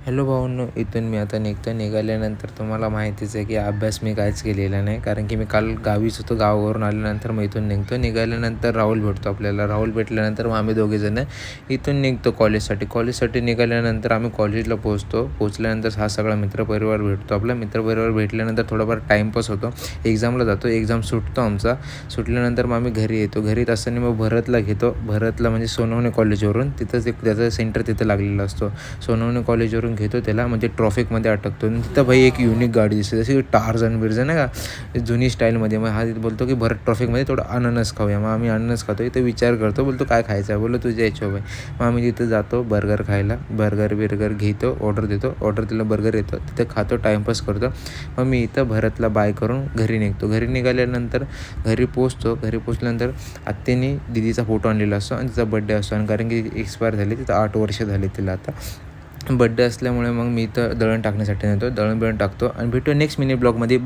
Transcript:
Hello भाऊंनो, इथून मी आता निघाल्यानंतर तुम्हाला माहितीच आहे की अभ्यास मी काहीच केलेला नाही, कारण की मी काल गावीच होतो. गावावरून आल्यानंतर मग इथून निघाल्यानंतर राहुल भेटतो आपल्याला. राहुल भेटल्यानंतर मग आम्ही दोघेजण इथून निघतो कॉलेजसाठी निघाल्यानंतर आम्ही कॉलेजला पोचल्यानंतर हा सगळा मित्रपरिवार भेटतो. आपला मित्रपरिवार भेटल्यानंतर थोडाफार टाईमपास होतो. एक्झामला जातो. एक्झाम सुटतो आमचा. सुटल्यानंतर मग आम्ही घरी येतो. घरी येत असताना मग भरतला घेतो. भरतला म्हणजे सोनवणे कॉलेजवरून, तिथंच त्याचं सेंटर तिथं लागलेला असतो. सोनवणे कॉलेजवरून घेतो त्याला, म्हणजे ट्रॉफिकमध्ये अटकतो. आणि तिथं भाई एक युनिक गाडी दिसते, जशी टार्झन बिर्झन आहे का, जुनी स्टाईलमध्ये. मग हा बोलतो की भरत ट्रॉफिकमध्ये थोडं अननस खाऊया. मग आम्ही अननस खातो. इथं विचार करतो, बोलतो काय खायचं आहे. बोललो तुझ्या हिशोब आहे. मग आम्ही तिथं जातो बर्गर खायला. बर्गर घेतो, ऑर्डर देतो. ऑर्डर दिलं, बर्गर येतो. तिथं खातो, टाईमपास करतो. मग मी इथं भरतला बाय करून घरी निघतो. घरी निघाल्यानंतर घरी पोचल्यानंतर आत्याने दीदीचा फोटो आणलेला असतो आणि तिचा बड्डे असतो. आणि कारण की एक्सपायर झाली, तिथं 8 वर्ष झाले तिला आता. बड्डे असल्यामुळे मग मी इथं दळण टाकण्यासाठी नेतो. दळण टाकतो आणि भेटू नेक्स्ट मिनी ब्लॉगमध्ये.